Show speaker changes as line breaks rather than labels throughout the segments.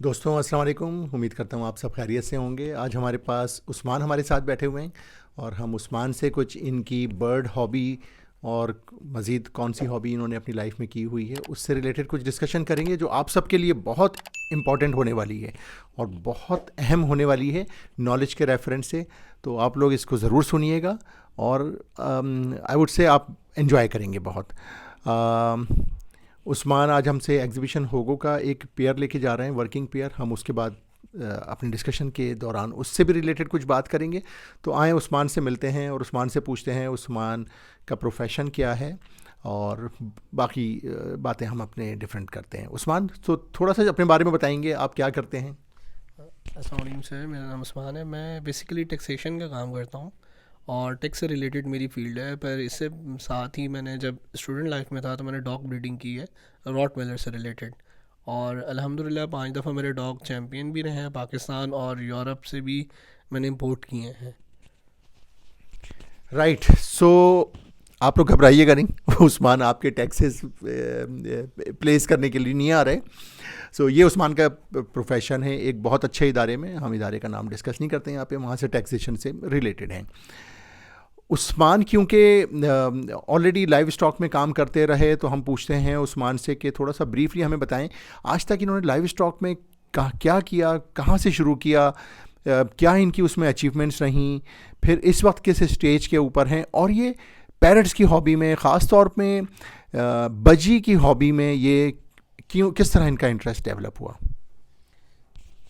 दोस्तों अस्सलाम वालेकुम। उम्मीद करता हूँ आप सब खैरियत से होंगे। आज हमारे पास उस्मान हमारे साथ बैठे हुए हैं और हम उस्मान से कुछ इनकी बर्ड हॉबी और मज़ीद कौन सी हॉबी इन्होंने अपनी लाइफ में की हुई है उससे रिलेटेड कुछ डिस्कशन करेंगे जो आप सबके लिए बहुत इम्पॉर्टेंट होने वाली है और बहुत अहम होने वाली है नॉलेज के रेफरेंस से। तो आप लोग इसको ज़रूर सुनिएगा और आई वुड से आप एंजॉय करेंगे बहुत। उस्मान आज हमसे एग्जीबिशन होगो का एक पेयर लेके जा रहे हैं, वर्किंग पेयर। हम उसके बाद अपने डिस्कशन के दौरान उससे भी रिलेटेड कुछ बात करेंगे। तो आए उस्मान से मिलते हैं और उस्मान से पूछते हैं उस्मान का प्रोफेशन क्या है और बाकी बातें हम अपने डिफरेंट करते हैं। उस्मान, तो थोड़ा सा अपने बारे में बताएंगे, आप क्या करते हैं?
अस्सलाम वालेकुम सर, मेरा नाम उस्मान है। मैं बेसिकली टैक्सेशन का काम करता हूँ और टैक्स से रिलेटेड मेरी फील्ड है। पर इससे साथ ही मैंने जब स्टूडेंट लाइफ में था तो मैंने डॉग ब्रीडिंग की है, रॉट वेलर से रिलेटेड। और अल्हम्दुलिल्लाह 5 दफ़ा मेरे डॉग चैम्पियन भी रहे हैं। पाकिस्तान और यूरोप से भी मैंने इंपोर्ट किए हैं।
राइट, सो आप लोग घबराइएगा नहीं उस्मान आपके टैक्सेस प्लेस करने के लिए नहीं आ रहे। सो ये उस्मान का प्रोफेशन है एक बहुत अच्छे इदारे में। हम इदारे का नाम डिस्कस नहीं करते हैं यहाँ पे, वहाँ से टैक्सेशन से रिलेटेड हैं उस्मान। क्योंकि ऑलरेडी लाइव स्टॉक में काम करते रहे तो हम पूछते हैं उस्मान से कि थोड़ा सा ब्रीफली हमें बताएं आज तक इन्होंने लाइव स्टॉक में क्या किया, कहाँ से शुरू किया, क्या इनकी उसमें अचीवमेंट्स रहीं, फिर इस वक्त किस स्टेज के ऊपर हैं और ये पैरट्स की हॉबी में ख़ास तौर पे बजी की हॉबी में ये क्यों, किस तरह इनका इंटरेस्ट डेवलप हुआ?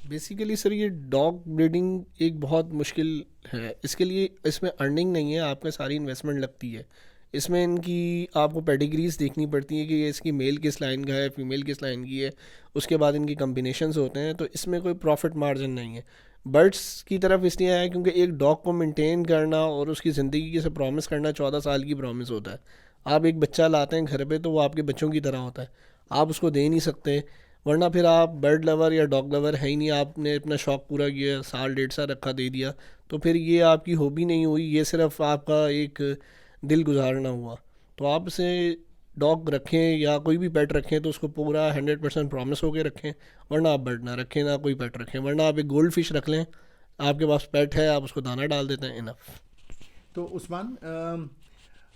बेसिकली सर, ये डॉग ब्रीडिंग एक बहुत मुश्किल है। इसके लिए इसमें अर्निंग नहीं है, आपका सारी इन्वेस्टमेंट लगती है। इसमें इनकी आपको पेडिग्रीज देखनी पड़ती है कि ये इसकी मेल किस लाइन का है, फीमेल किस लाइन की है। उसके बाद इनकी कम्बिनेशंस होते हैं, तो इसमें कोई प्रॉफिट मार्जिन नहीं है। बर्ड्स की तरफ इसलिए आया क्योंकि एक डॉग को मेंटेन करना और उसकी ज़िंदगी से प्रॉमिस करना 14 साल की प्रॉमिस होता है। आप एक बच्चा लाते हैं घर पे तो वो आपके बच्चों की तरह होता है, आप उसको दे नहीं सकते। वरना फिर आप बर्ड लवर या डॉग लवर है ही नहीं, आपने अपना शौक़ पूरा किया, साल 1.5 साल रखा दे दिया, तो फिर ये आपकी हॉबी नहीं हुई, ये सिर्फ आपका एक दिल गुजारना हुआ। तो आप इसे डॉग रखें या कोई भी पेट रखें तो उसको पूरा 100% प्रॉमिस होकर रखें। वरना आप बर्ड ना रखें, ना कोई पेट रखें। वरना आप एक गोल्ड फिश रख लें, आपके पास पेट है, आप उसको दाना डाल देते हैं, इनफ।
तो उस्मान,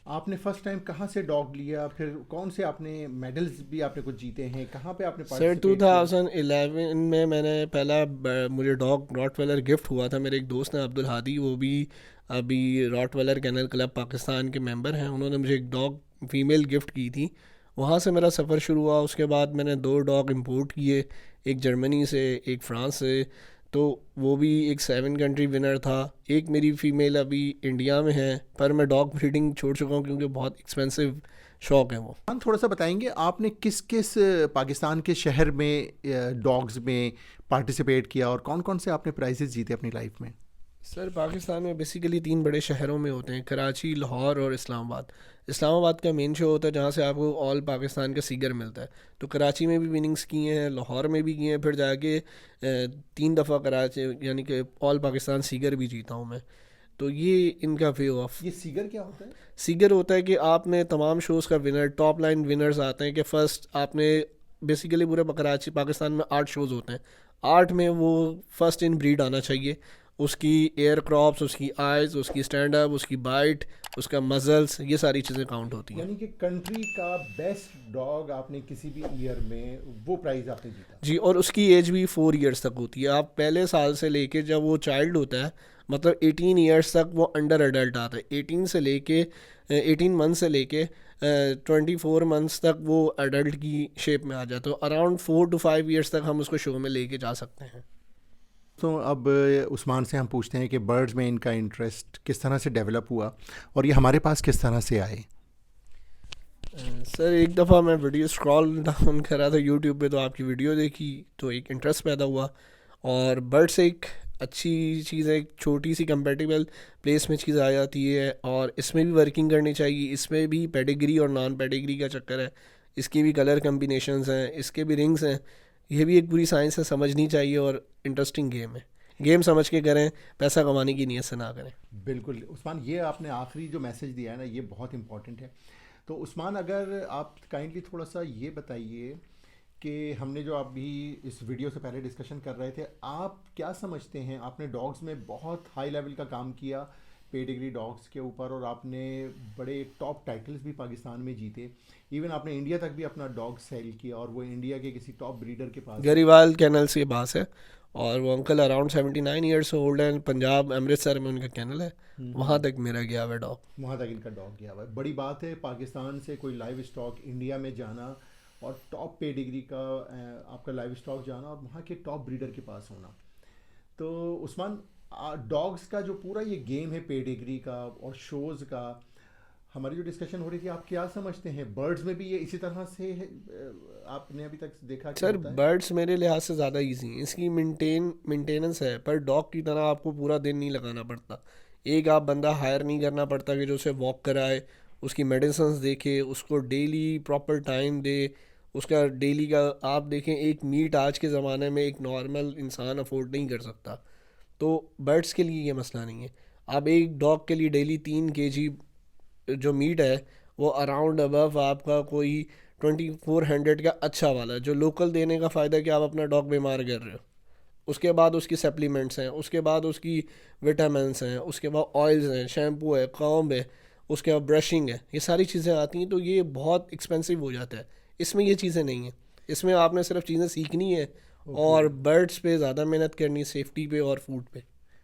आपने फर्स्ट टाइम कहाँ से डॉग लिया, फिर कौन से आपने मेडल्स भी आपने कुछ जीते हैं, कहाँ पे आपने
सर
पार्टिसिपेट किया?
2011 में मैंने पहला मुझे डॉग रॉट वेलर गिफ्ट हुआ था। मेरे एक दोस्त हैं अब्दुल हादी, वो भी अभी rottweiler kennel club Pakistan के मेंबर हैं। उन्होंने मुझे एक डॉग फीमेल गिफ्ट की थी। वहाँ से मेरा सफ़र शुरू हुआ। उसके बाद मैंने 2 डॉग इंपोर्ट किए, एक जर्मनी से, एक फ़्रांस से। तो वो भी एक 7 कंट्री विनर था। एक मेरी फ़ीमेल अभी इंडिया में है, पर मैं डॉग ब्रीडिंग छोड़ चुका हूँ क्योंकि बहुत एक्सपेंसिव शौक़ है वो।
हम थोड़ा सा बताएंगे आपने किस किस पाकिस्तान के शहर में डॉग्स में पार्टिसिपेट किया और कौन कौन से आपने प्राइजेस जीते अपनी लाइफ में?
सर पाकिस्तान में बेसिकली 3 बड़े शहरों में होते हैं, कराची, लाहौर और इस्लामाबाद। इस्लामाबाद का मेन शो होता है जहाँ से आपको ऑल पाकिस्तान का सीगर मिलता है। तो कराची में भी विनिंग्स किए हैं, लाहौर में भी किए हैं, फिर जाके 3 दफ़ा कराची यानी कि ऑल पाकिस्तान सीगर भी जीता हूँ मैं। तो ये इनका वे ऑफ।
ये सीगर क्या होता है?
सीगर होता है कि आपने तमाम शोज़ का विनर, टॉप लाइन विनर्स आते हैं कि फ़र्स्ट आपने बेसिकली पूरे कराची पाकिस्तान में 8 शोज़ होते हैं। 8 में वो फर्स्ट इन ब्रीड आना चाहिए। उसकी एयर क्रॉप्स, उसकी आइज़, उसकी स्टैंड अप, उसकी बाइट, उसका मजल्स, ये सारी चीज़ें काउंट होती हैं।
यानी कि कंट्री का बेस्ट डॉग आपने किसी भी ईयर में वो प्राइज आपने जीता?
जी, और उसकी एज भी 4 ईयर्स तक होती है। आप पहले साल से लेके जब वो चाइल्ड होता है, मतलब 18 ईयर्स तक वो अंडर एडल्ट आता है। 18 मंथ से लेके 24 मंथ्स तक वो एडल्ट की शेप में आ जाता है। तो अराउंड 4 to 5 ईयर्स तक हम उसको शो में लेके जा सकते हैं।
तो अब उस्मान से हम पूछते हैं कि बर्ड्स में इनका इंटरेस्ट किस तरह से डेवलप हुआ और ये हमारे पास किस तरह से आए?
सर एक दफ़ा मैं वीडियो स्क्रॉल डाउन कर रहा था यूट्यूब पे, तो आपकी वीडियो देखी तो एक इंटरेस्ट पैदा हुआ। और बर्ड्स एक अच्छी चीज़ है, एक छोटी सी कंपेटिबल प्लेस में चीज़ आ जाती है और इसमें भी वर्किंग करनी चाहिए। इसमें भी पेडिग्री और नॉन पेडिग्री का चक्कर है, इसकी भी कलर कम्बिनेशंस हैं, इसके भी रिंग्स हैं। ये भी एक पूरी साइंस है, समझनी चाहिए और इंटरेस्टिंग गेम है। गेम समझ के करें, पैसा कमाने की नीयत से ना करें।
बिल्कुल उस्मान, ये आपने आखिरी जो मैसेज दिया है ना, ये बहुत इंपॉर्टेंट है। तो उस्मान, अगर आप काइंडली थोड़ा सा ये बताइए कि हमने जो अभी इस वीडियो से पहले डिस्कशन कर रहे थे, आप क्या समझते हैं, आपने डॉग्स में बहुत हाई लेवल का काम किया पेडिग्री डॉग्स के ऊपर, और आपने बड़े टॉप टाइटल्स भी पाकिस्तान में जीते, इवन आपने इंडिया तक भी अपना डॉग सेल किया, और वो इंडिया के किसी टॉप ब्रीडर के पास।
गरीवाल कैनल से बास है, और वो अंकल अराउंड 79 ईयर्स ओल्ड हैं, पंजाब अमृतसर में उनका कैनल है, वहाँ तक मेरा गया हुआ डॉग।
वहाँ तक इनका डॉग गया हुआ है। बड़ी बात है पाकिस्तान से कोई लाइव स्टॉक इंडिया में जाना, और टॉप पेडिग्री का आपका लाइव स्टॉक जाना, और वहाँ के टॉप ब्रीडर के पास होना। तो उस्मान, डॉग्स का जो पूरा ये गेम है पेडिग्री का और शोज़ का, हमारी जो डिस्कशन हो रही थी, आप क्या समझते हैं बर्ड्स में भी ये इसी तरह से है? आपने अभी तक देखा क्या
सर
होता है?
बर्ड्स मेरे लिहाज से ज़्यादा इजी हैं, इसकी मेंटेनेंस है, पर डॉग की तरह आपको पूरा दिन नहीं लगाना पड़ता। एक आप बंदा हायर नहीं करना पड़ता कि जो उसे वॉक कराए, उसकी मेडिसिन्स देखे, उसको डेली प्रॉपर टाइम दे, उसका डेली का आप देखें, एक मीट आज के ज़माने में एक नॉर्मल इंसान अफोर्ड नहीं कर सकता। तो बर्ड्स के लिए ये मसला नहीं है। आप एक डॉग के लिए डेली 3 kg जो मीट है वो अराउंड अबव आपका कोई 2400 का अच्छा वाला है, जो लोकल देने का फ़ायदा है कि आप अपना डॉग बीमार कर रहे हो। उसके बाद उसकी सप्लीमेंट्स हैं, उसके बाद उसकी विटामिन्स हैं, उसके बाद ऑयल्स हैं, शैम्पू है, कॉम्ब है, उसके बाद ब्रशिंग है, ये सारी चीज़ें आती हैं। तो ये बहुत एक्सपेंसिव हो जाता है। इसमें ये चीज़ें नहीं हैं। इसमें आपने सिर्फ चीज़ें सीखनी है और बर्ड्स पे ज़्यादा मेहनत करनी, सेफ्टी पे और फूड पे।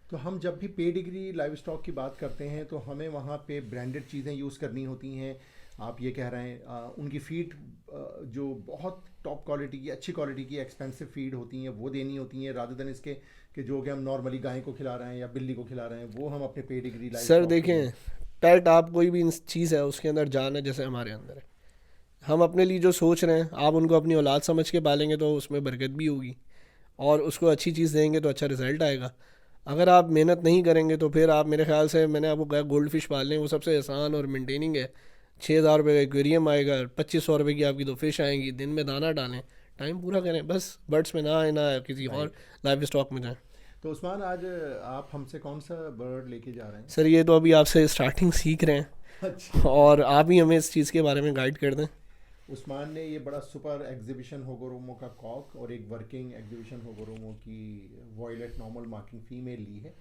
तो हम जब भी पेडिग्री लाइव स्टॉक की बात करते हैं तो हमें वहाँ पे ब्रांडेड चीज़ें यूज़ करनी होती हैं। आप ये कह रहे हैं उनकी फीड जो बहुत टॉप क्वालिटी की, अच्छी क्वालिटी की, एक्सपेंसिव फीड होती हैं, वो देनी होती हैं, रादर देन इसके कि जो कि हम नॉर्मली गाय को खिला रहे हैं या बिल्ली को खिला रहे हैं, वो हम अपने पेडिग्री लाइव
सर
स्टॉक
देखें, पेट आप कोई भी चीज़ है उसके अंदर जान है, जैसे हमारे अंदर है। हम अपने लिए जो सोच रहे हैं, आप उनको अपनी औलाद समझ के पालेंगे तो उसमें बरकत भी होगी, और उसको अच्छी चीज़ देंगे तो अच्छा रिजल्ट आएगा। अगर आप मेहनत नहीं करेंगे तो फिर आप, मेरे ख्याल से मैंने आपको कहा गोल्ड फिश पाल लें, वो सबसे आसान और मेंटेनिंग है। 6,000 रुपये का एक्वेरियम आएगा, 2500 रुपये की आपकी 2 फिश आएंगी, दिन में दाना डालें, टाइम पूरा करें, बस बर्ड्स में ना आए, ना किसी और लाइव स्टॉक में जाएं।
तो उस्मान, आज आप हमसे कौन सा बर्ड लेके जा रहे हैं?
सर ये तो अभी आपसे स्टार्टिंग सीख रहे हैं
अच्छा।
और आप ही हमें इस चीज़ के बारे में गाइड कर दें।
उस्मान ने ये बड़ा सुपर एग्जीबिशन होगोरोमो का कॉक और एक वर्किंग एग्जीबिशन होगोरोमो की वॉयलेट नॉर्मल मार्किंग फीमेल ली है,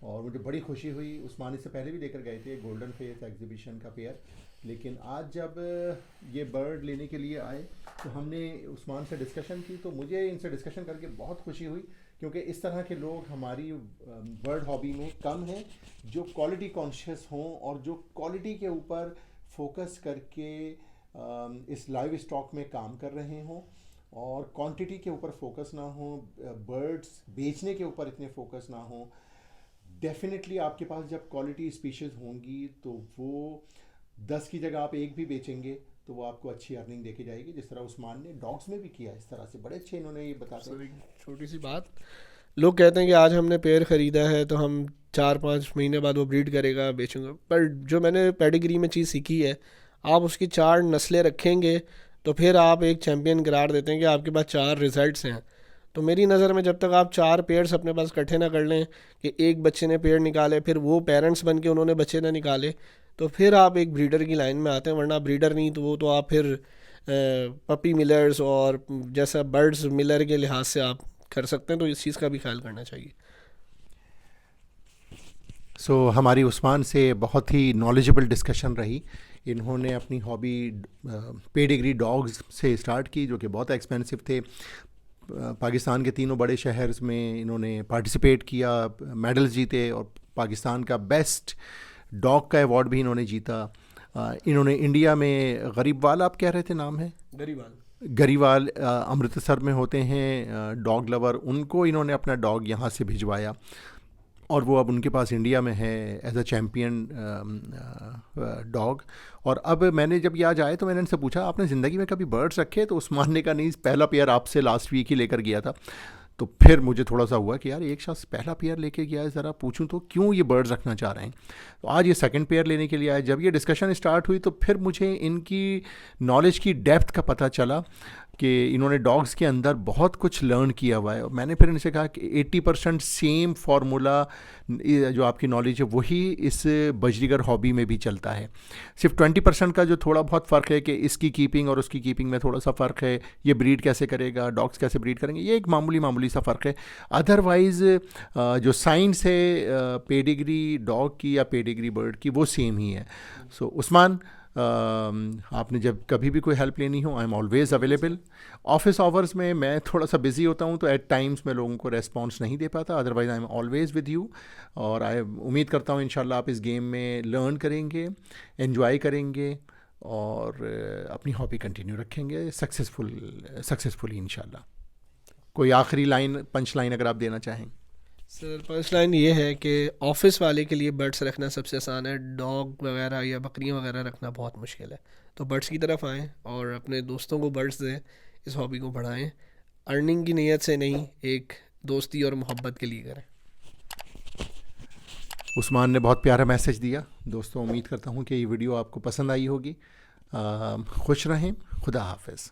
और मुझे बड़ी खुशी हुई। उस्मान इससे पहले भी लेकर गए थे गोल्डन फेस एग्जीबिशन का पेयर, लेकिन आज जब ये बर्ड लेने के लिए आए तो हमने उस्मान से डिस्कशन की, तो मुझे इनसे डिस्कशन करके बहुत खुशी हुई, क्योंकि इस तरह के लोग हमारी बर्ड हॉबी में कम हैं, जो क्वालिटी कॉन्शियस हों और जो क्वालिटी के ऊपर फोकस करके इस लाइव स्टॉक में काम कर रहे हों, और क्वांटिटी के ऊपर फोकस ना हो, बर्ड्स बेचने के ऊपर इतने फोकस ना हो। डेफिनेटली आपके पास जब क्वालिटी स्पीशीज़ होंगी तो वो 10 की जगह आप एक भी बेचेंगे तो वो आपको अच्छी अर्निंग देके जाएगी, जिस तरह उस्मान ने डॉग्स में भी किया। इस तरह से बड़े अच्छे इन्होंने ये बताते हैं।
छोटी सी बात, लोग कहते हैं कि आज हमने पेड़ ख़रीदा है तो हम 4-5 महीने बाद वो ब्रीड करेगा, बेचूंगा, पर जो मैंने पेडिग्री में चीज़ सीखी है, आप उसकी 4 नस्लें रखेंगे तो फिर आप एक चैम्पियन करार देते हैं कि आपके पास 4 रिजल्ट्स हैं। तो मेरी नज़र में जब तक आप 4 पेयर्स अपने पास इकट्ठे ना कर लें कि एक बच्चे ने पेड़ निकाले, फिर वो पेरेंट्स बन के उन्होंने बच्चे ना निकाले, तो फिर आप एक ब्रीडर की लाइन में आते हैं। वरना ब्रीडर नहीं तो वो तो आप फिर पपी मिलर्स और जैसा बर्ड्स मिलर के लिहाज से आप कर सकते हैं। तो इस चीज़ का भी ख्याल करना चाहिए।
हमारी उस्मान से बहुत ही नॉलेजेबल डिस्कशन रही। इन्होंने अपनी हॉबी पेडिग्री डॉग्स से स्टार्ट की, जो कि बहुत एक्सपेंसिव थे। पाकिस्तान के तीनों बड़े शहर्स में इन्होंने पार्टिसिपेट किया, मेडल्स जीते, और पाकिस्तान का बेस्ट डॉग का अवार्ड भी इन्होंने जीता। इन्होंने इंडिया में गरीबवाल, आप कह रहे थे नाम है? गरीवाल अमृतसर में होते हैं डॉग लवर, उनको इन्होंने अपना डॉग यहाँ से भिजवाया, और वो अब उनके पास इंडिया में है एज अ चैम्पियन डॉग। और अब मैंने जब ये आज आए तो मैंने इनसे पूछा, आपने ज़िंदगी में कभी बर्ड्स रखे? तो उस्मान ने कहा नहीं, पहला पेयर आपसे लास्ट वीक ही लेकर गया था। तो फिर मुझे थोड़ा सा हुआ कि यार एक शख्स पहला पेयर लेके गया है, ज़रा पूछूं तो क्यों ये बर्ड्स रखना चाह रहे हैं। तो आज ये सेकंड पेयर लेने के लिए आए। जब ये डिस्कशन स्टार्ट हुई तो फिर मुझे इनकी नॉलेज की डेप्थ का पता चला। कि इन्होंने डॉग्स के अंदर बहुत कुछ लर्न किया हुआ है। और मैंने फिर इनसे कहा कि 80% सेम फार्मूला जो आपकी नॉलेज है वही इस बजरीगर हॉबी में भी चलता है। सिर्फ 20% का जो थोड़ा बहुत फ़र्क है कि इसकी कीपिंग और उसकी कीपिंग में थोड़ा सा फ़र्क है, ये ब्रीड कैसे करेगा, डॉग्स कैसे ब्रीड करेंगे, ये एक मामूली सा फ़र्क है। अदरवाइज़ जो साइंस है पेडिग्री डॉग की या पेडिग्री बर्ड की वो सेम ही है। सो उस्मान, आपने जब कभी भी कोई हेल्प लेनी हो, I am always available. Office hours में मैं थोड़ा सा बिज़ी होता हूँ तो एट टाइम्स मैं लोगों को रेस्पॉन्स नहीं दे पाता, otherwise I am always with you. और आई उम्मीद करता हूँ इंशाल्लाह आप इस गेम में लर्न करेंगे, एंजॉय करेंगे और अपनी हॉबी कंटिन्यू रखेंगे सक्सेसफुली इंशाल्लाह। कोई आखिरी लाइन, पंच लाइन अगर आप देना चाहें।
सर फर्स्ट लाइन ये है कि ऑफिस वाले के लिए बर्ड्स रखना सबसे आसान है, डॉग वगैरह या बकरियां वगैरह रखना बहुत मुश्किल है। तो बर्ड्स की तरफ आएँ और अपने दोस्तों को बर्ड्स दें, इस हॉबी को बढ़ाएं। अर्निंग की नीयत से नहीं, एक दोस्ती और मोहब्बत के लिए करें।
उस्मान ने बहुत प्यारा मैसेज दिया। दोस्तों, उम्मीद करता हूँ कि ये वीडियो आपको पसंद आई होगी। खुश रहें। खुदा हाफिज़।